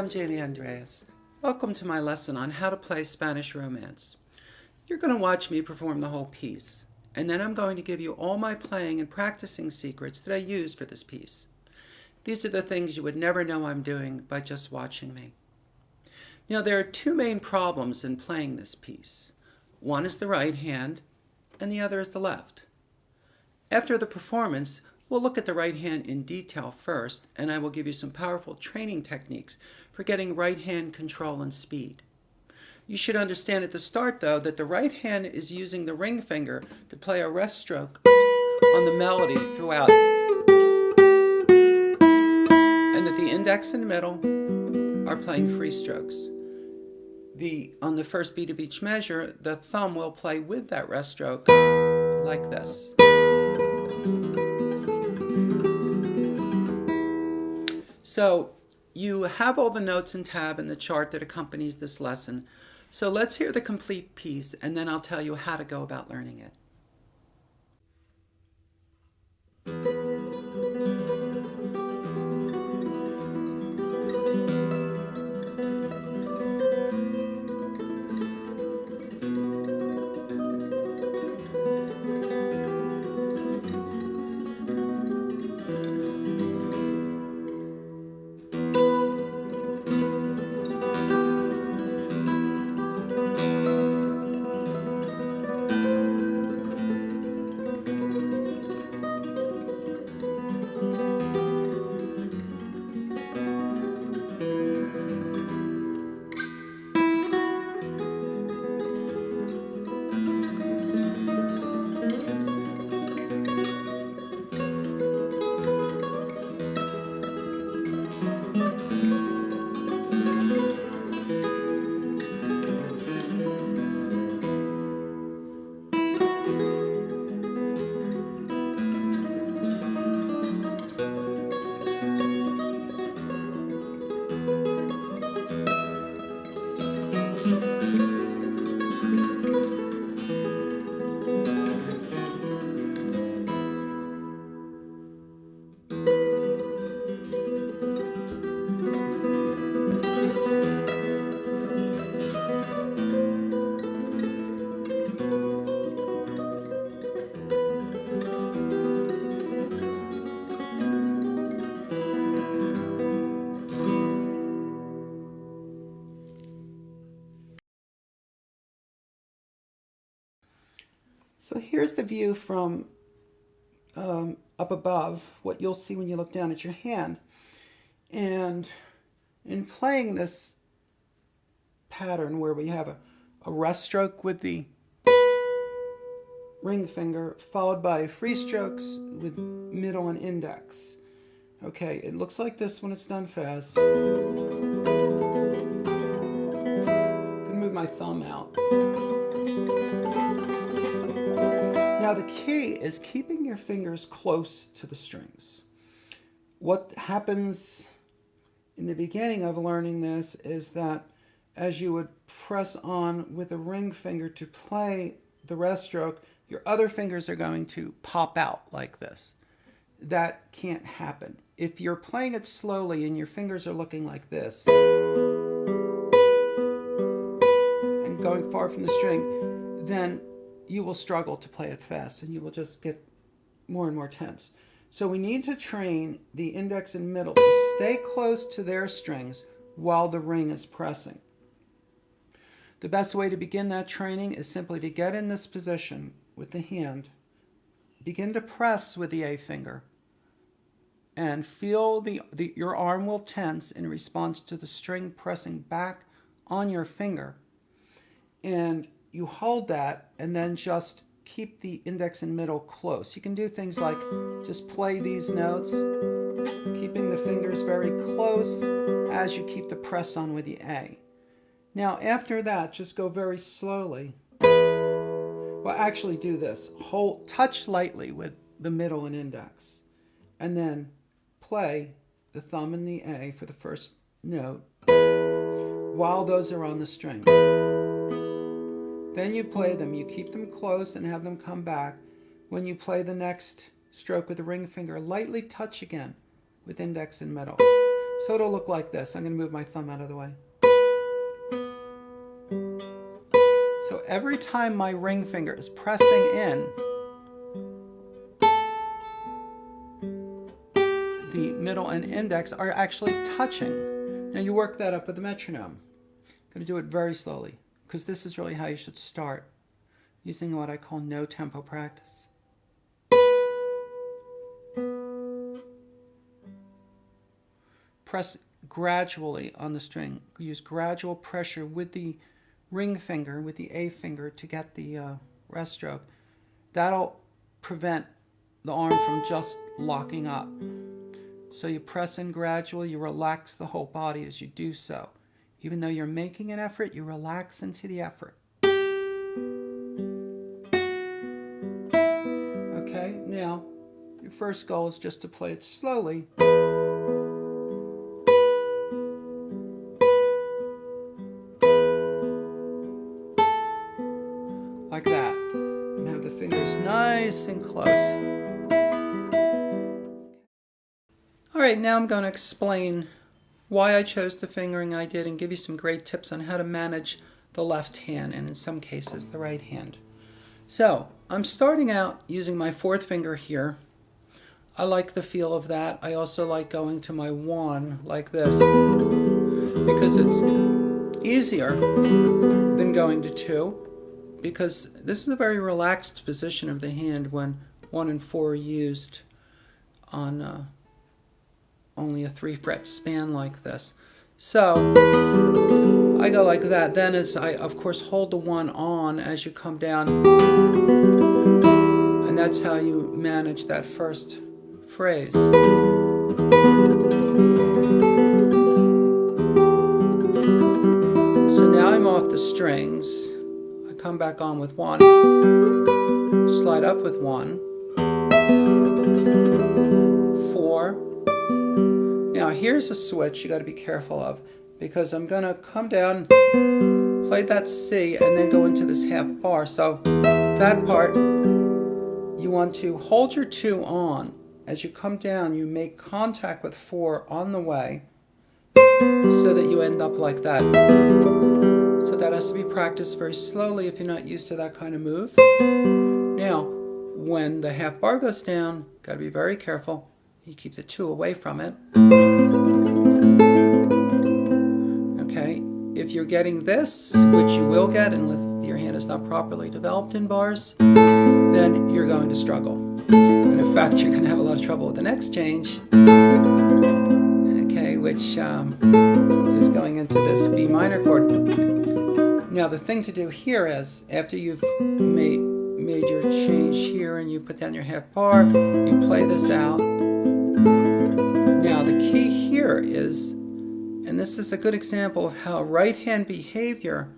I'm Jamie Andreas. Welcome to my lesson on how to play Spanish Romance. You're going to watch me perform the whole piece, and then I'm going to give you all my playing and practicing secrets that I use for this piece. These are the things you would never know I'm doing by just watching me. Now, there are two main problems in playing this piece. One is the right hand, and the other is the left. After the performance, we'll look at the right hand in detail first, and I will give you some powerful training techniques for getting right hand control and speed. You should understand at the start, though, that the right hand is using the ring finger to play a rest stroke on the melody throughout, and that the index and middle are playing free strokes. On the first beat of each measure, the thumb will play with that rest stroke like this. So you have all the notes and tab in the chart that accompanies this lesson. So let's hear the complete piece, and then I'll tell you how to go about learning it. So here's the view from up above, what you'll see when you look down at your hand. And in playing this pattern where we have a rest stroke with the ring finger followed by free strokes with middle and index. Okay, it looks like this when it's done fast. I'm gonna move my thumb out. Now the key is keeping your fingers close to the strings. What happens in the beginning of learning this is that as you would press on with a ring finger to play the rest stroke, your other fingers are going to pop out like this. That can't happen. If you're playing it slowly and your fingers are looking like this and going far from the string, then you will struggle to play it fast and you will just get more and more tense. So we need to train the index and middle to stay close to their strings while the ring is pressing. The best way to begin that training is simply to get in this position with the hand, begin to press with the A finger, and feel your arm will tense in response to the string pressing back on your finger. And you hold that and then just keep the index and middle close. You can do things like just play these notes, keeping the fingers very close as you keep the press on with the A. Now after that, just go very slowly. Well, actually do this. Touch lightly with the middle and index, and then play the thumb and the A for the first note while those are on the string. Then you play them. You keep them close and have them come back. When you play the next stroke with the ring finger, lightly touch again with index and middle. So it'll look like this. I'm going to move my thumb out of the way. So every time my ring finger is pressing in, the middle and index are actually touching. Now you work that up with the metronome. I'm going to do it very slowly because this is really how you should start, using what I call no tempo practice. Press gradually on the string. Use gradual pressure with the ring finger, with the A finger, to get the rest stroke. That'll prevent the arm from just locking up. So you press in gradually, you relax the whole body as you do so. Even though you're making an effort, you relax into the effort. Okay, now your first goal is just to play it slowly. Like that. And have the fingers nice and close. Alright, now I'm going to explain why I chose the fingering I did and give you some great tips on how to manage the left hand and in some cases the right hand. So, I'm starting out using my fourth finger here. I like the feel of that. I also like going to my 1 like this because it's easier than going to 2. Because this is a very relaxed position of the hand when 1 and 4 are used on only a 3-fret span like this. So I go like that. Then as I, of course, hold the 1 on as you come down, and that's how you manage that first phrase. So now I'm off the strings. Come back on with 1, slide up with 1, 4. Now here's a switch you got to be careful of because I'm going to come down, play that C, and then go into this half bar. So that part, you want to hold your 2 on. As you come down, you make contact with 4 on the way so that you end up like that. So that has to be practiced very slowly if you're not used to that kind of move. Now, when the half bar goes down, got to be very careful. You keep the 2 away from it. Okay, if you're getting this, which you will get, and if your hand is not properly developed in bars, then you're going to struggle. And in fact, you're going to have a lot of trouble with the next change. Okay, which is going into this B minor chord. Now the thing to do here is, after you've made your change here and you put down your half bar, you play this out. Now the key here is, and this is a good example of how right hand behavior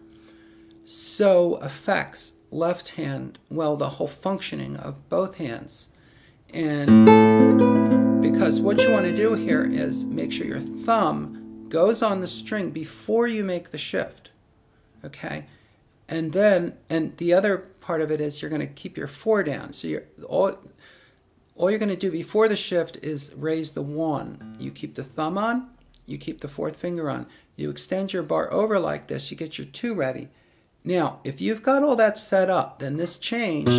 so affects left hand, well, the whole functioning of both hands. And because what you want to do here is make sure your thumb goes on the string before you make the shift. Okay, and then, and the other part of it is you're going to keep your 4 down. So all you're going to do before the shift is raise the 1. You keep the thumb on, you keep the 4th finger on. You extend your bar over like this, you get your 2 ready. Now, if you've got all that set up, then this change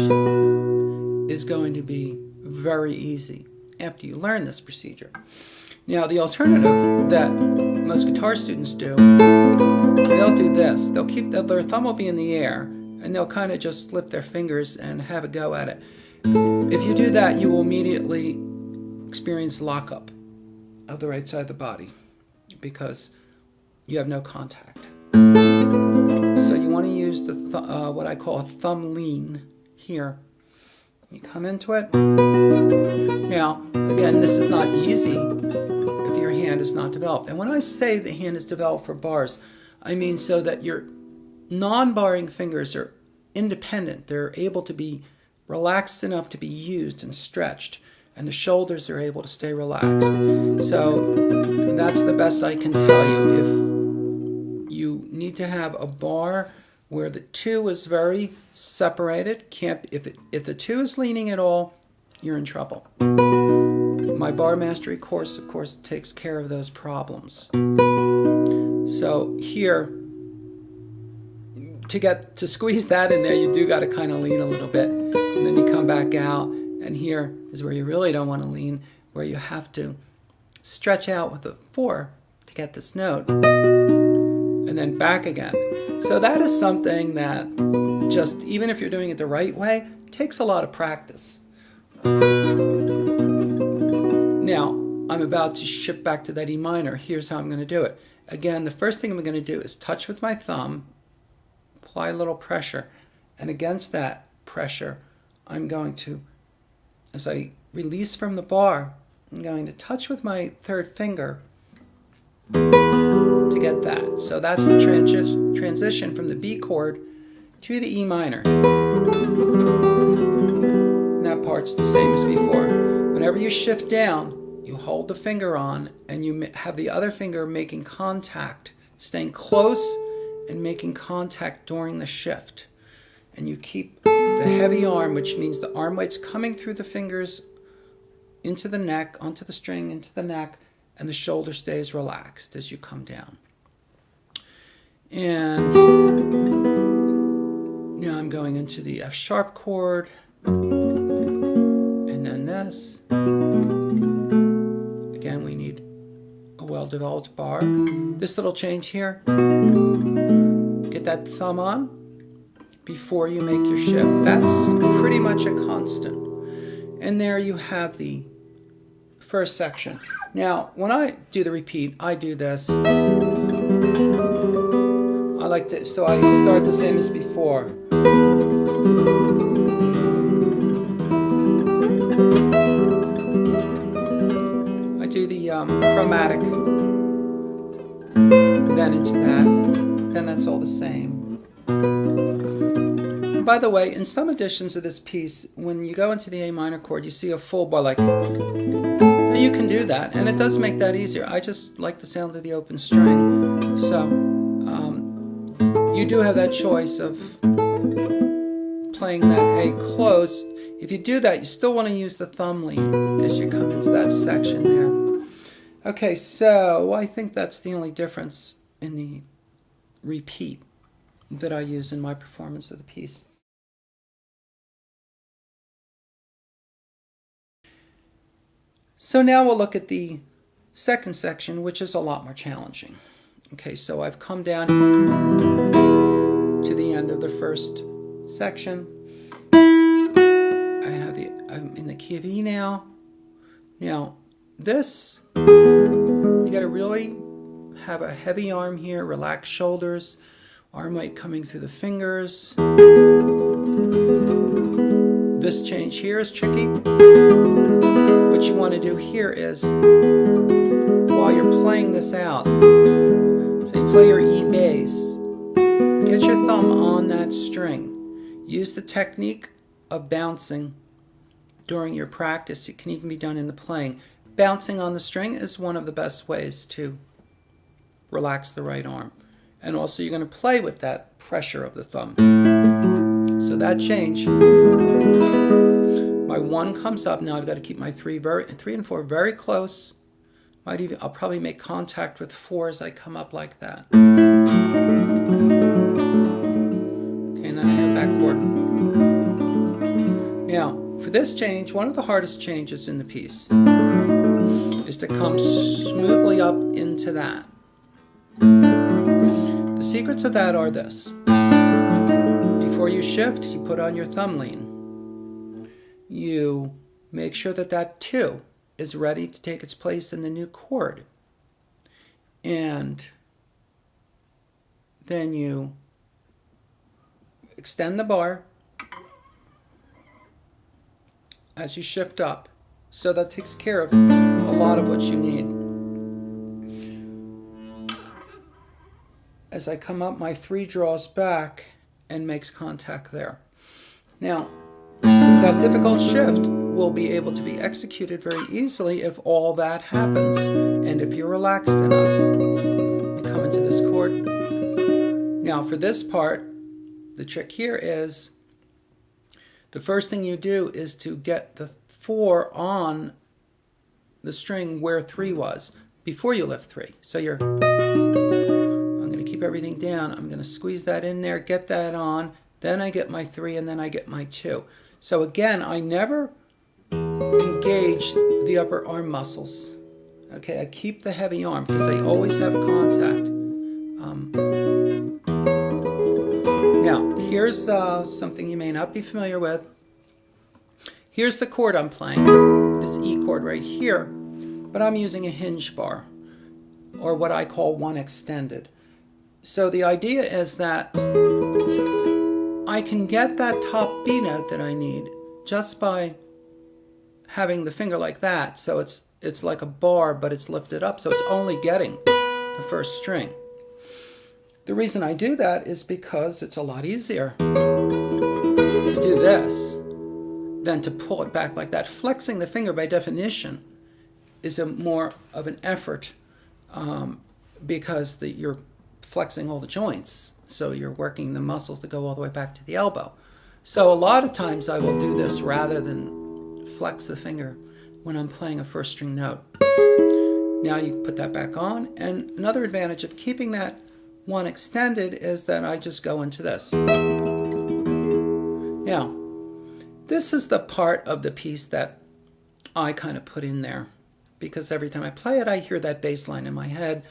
is going to be very easy after you learn this procedure. Now, the alternative that most guitar students do, they'll do this. They'll keep their thumb will be in the air, and they'll kind of just lift their fingers and have a go at it. If you do that, you will immediately experience lockup of the right side of the body because you have no contact. So you want to use the what I call a thumb lean here. You come into it. Now, again, this is not easy if your hand is not developed. And when I say the hand is developed for bars, I mean so that your non-barring fingers are independent. They're able to be relaxed enough to be used and stretched, and the shoulders are able to stay relaxed. So that's the best I can tell you. If you need to have a bar where the 2 is very separated, if the 2 is leaning at all, you're in trouble. my bar mastery course, of course, takes care of those problems. So here, to squeeze that in there, you do got to kind of lean a little bit, and then you come back out, and here is where you really don't want to lean, where you have to stretch out with the 4 to get this note, and then back again. So that is something that just, even if you're doing it the right way, takes a lot of practice. Now, I'm about to shift back to that E minor. Here's how I'm going to do it. Again, the first thing I'm going to do is touch with my thumb, apply a little pressure, and against that pressure, I'm going to, as I release from the bar, I'm going to touch with my 3rd finger to get that. So that's the transition from the B chord to the E minor. And that part's the same as before. Whenever you shift down, you hold the finger on, and you have the other finger making contact, staying close and making contact during the shift. And you keep the heavy arm, which means the arm weight's coming through the fingers into the neck, onto the string, into the neck, and the shoulder stays relaxed as you come down. And now I'm going into the F sharp chord, and then this. Again, we need a well-developed bar. This little change here, get that thumb on before you make your shift. That's pretty much a constant. And there you have the first section. Now, when I do the repeat, I do this. I like to, so I start the same as before. I do the chromatic, then into that, then that's all the same. And by the way, in some editions of this piece, when you go into the A minor chord, you see a full bar like, you can do that, and it does make that easier. I just like the sound of the open string. So you do have that choice of playing that A close. If you do that, you still want to use the thumb lean as you come into that section there. Okay, so I think that's the only difference in the repeat that I use in my performance of the piece. So now we'll look at the second section, which is a lot more challenging. Okay, so I've come down to the end of the first section. I'm in the key of E now. Now, this, you gotta really have a heavy arm here, relaxed shoulders, arm weight coming through the fingers. This change here is tricky. What you want to do here is, while you're playing this out, so you play your E bass, get your thumb on that string. Use the technique of bouncing during your practice. It can even be done in the playing. Bouncing on the string is one of the best ways to relax the right arm. And also you're going to play with that pressure of the thumb. So that change, my 1 comes up. Now I've got to keep my 3 and 4 very close. I'll probably make contact with 4 as I come up like that. Okay, and then I have that chord. Now, for this change, one of the hardest changes in the piece is to come smoothly up into that. The secrets of that are this. Before you shift, you put on your thumb lean. You make sure that that 2 is ready to take its place in the new chord. And then you extend the bar as you shift up. So that takes care of a lot of what you need. As I come up, my 3 draws back and makes contact there. Now, that difficult shift will be able to be executed very easily if all that happens. And if you're relaxed enough, you come into this chord. Now for this part, the trick here is, the first thing you do is to get the 4 on the string where 3 was before you lift 3. So I'm going to keep everything down. I'm going to squeeze that in there, get that on, then I get my 3, and then I get my 2. So again, I never engage the upper arm muscles. Okay, I keep the heavy arm because I always have contact. Now, here's something you may not be familiar with. Here's the chord I'm playing, this E chord right here, but I'm using a hinge bar, or what I call one extended. So the idea is that I can get that top B note that I need just by having the finger like that. So it's like a bar, but it's lifted up, so it's only getting the first string. The reason I do that is because it's a lot easier to do this than to pull it back like that. Flexing the finger by definition is more of an effort because you're flexing all the joints. So you're working the muscles that go all the way back to the elbow. So a lot of times I will do this rather than flex the finger when I'm playing a first string note. Now you put that back on, and another advantage of keeping that one extended is that I just go into this. Now, this is the part of the piece that I kind of put in there because every time I play it, I hear that bass line in my head.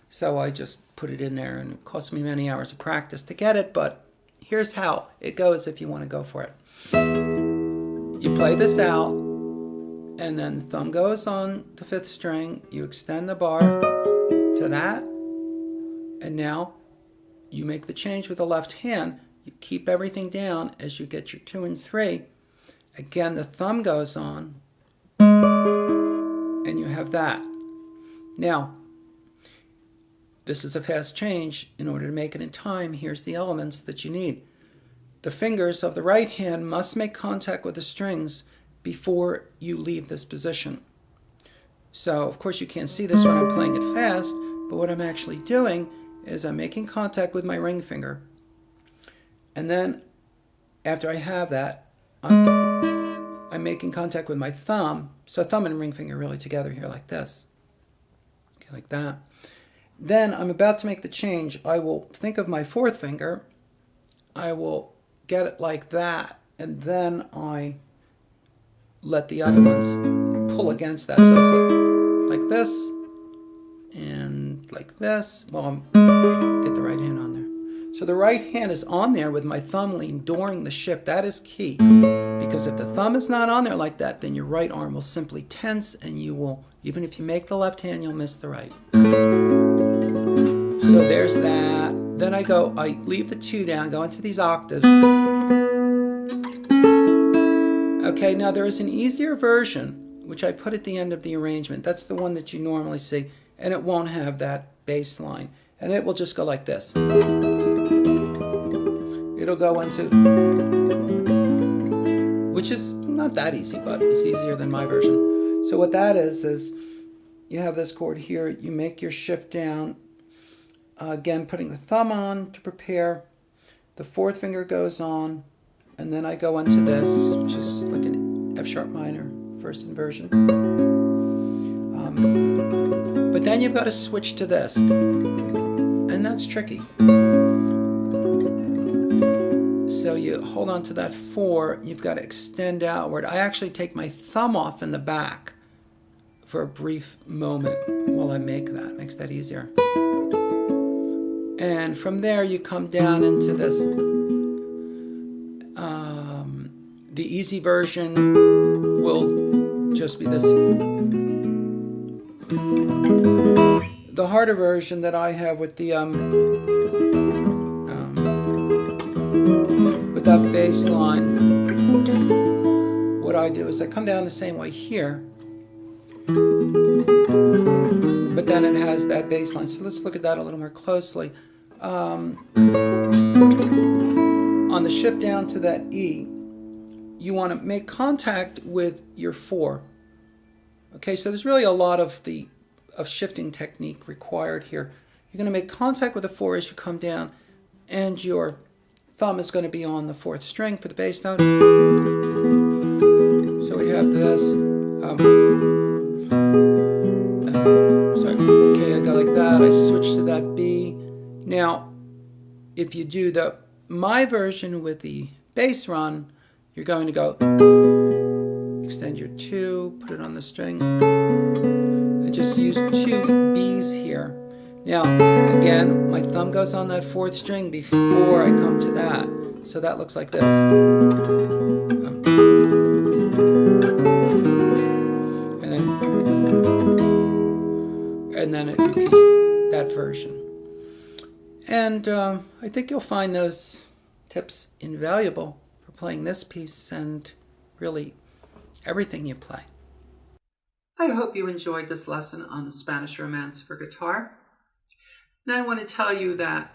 So I just put it in there, and it cost me many hours of practice to get it, but here's how it goes if you want to go for it. You play this out, and then the thumb goes on the 5th string, you extend the bar to that, and now you make the change with the left hand. You keep everything down as you get your 2 and 3. Again, the thumb goes on, and you have that. Now, this is a fast change. In order to make it in time, here's the elements that you need. The fingers of the right hand must make contact with the strings before you leave this position. So, of course, you can't see this when I'm playing it fast, but what I'm actually doing is I'm making contact with my ring finger. And then, after I have that, I'm making contact with my thumb. So thumb and ring finger really together here like this. Okay, like that. Then I'm about to make the change. I will think of my 4th finger. I will get it like that, and then I let the other ones pull against that. So it's like this and like this. Well, get the right hand on there. So the right hand is on there with my thumb lean during the shift. That is key, because if the thumb is not on there like that, then your right arm will simply tense, and you will, even if you make the left hand, you'll miss the right. So there's that. Then I leave the 2 down, go into these octaves. Okay, now there is an easier version, which I put at the end of the arrangement. That's the one that you normally see, and it won't have that bass line. And it will just go like this. It'll go into, which is not that easy, but it's easier than my version. So what that is you have this chord here, you make your shift down, again putting the thumb on to prepare, the 4th finger goes on, and then I go into this, which is like an F sharp minor, first inversion. But then you've got to switch to this, and that's tricky. So you hold on to that 4, you've got to extend outward. I actually take my thumb off in the back for a brief moment while I make that. It makes that easier. And from there you come down into this. The easy version will just be this. The harder version that I have with the with that bass line, what I do is I come down the same way here, but then it has that bass line. So let's look at that a little more closely. On the shift down to that E, you want to make contact with your 4. Okay, so there's really a lot of shifting technique required here. You're going to make contact with the 4 as you come down, and your thumb is going to be on the 4th string for the bass note. So we have this. that, I switch to that B. Now, if you do my version with the bass run, you're going to go, extend your 2, put it on the string, and just use 2 Bs here. Now, again, my thumb goes on that 4th string before I come to that. So that looks like this. And then it repeats that version. And I think you'll find those tips invaluable for playing this piece and really everything you play. I hope you enjoyed this lesson on Spanish Romance for guitar. And I want to tell you that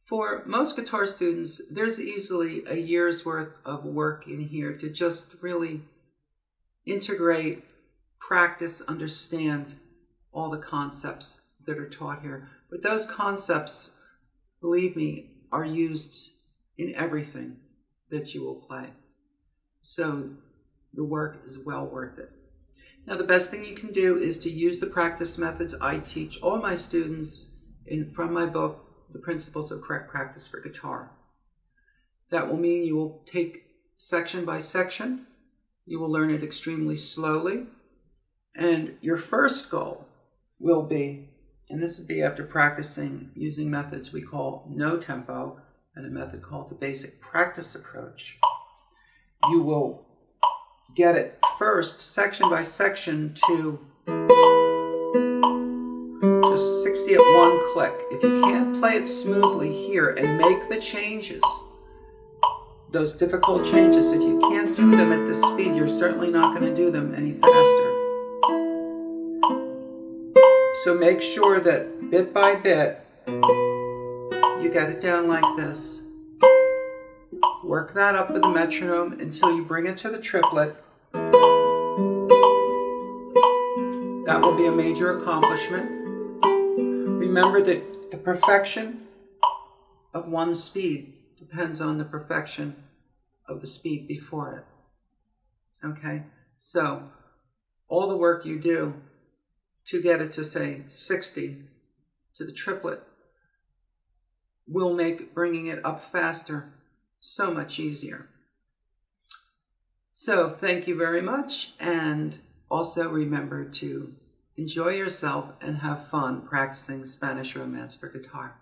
for most guitar students, there's easily a year's worth of work in here to just really integrate, practice, understand all the concepts that are taught here. But those concepts, believe me, are used in everything that you will play. So the work is well worth it. Now, the best thing you can do is to use the practice methods I teach all my students from my book, The Principles of Correct Practice for Guitar. That will mean you will take section by section. You will learn it extremely slowly. And your first goal will be, and this would be after practicing using methods we call no tempo and a method called the basic practice approach. You will get it first, section by section, to just 60 at one click. If you can't play it smoothly here and make the changes, those difficult changes, if you can't do them at this speed, you're certainly not going to do them any faster. So make sure that bit by bit, you get it down like this. Work that up with the metronome until you bring it to the triplet. That will be a major accomplishment. Remember that the perfection of one speed depends on the perfection of the speed before it. Okay? So, all the work you do to get it to, say, 60 to the triplet will make bringing it up faster so much easier. So thank you very much, and also remember to enjoy yourself and have fun practicing Spanish Romance for guitar.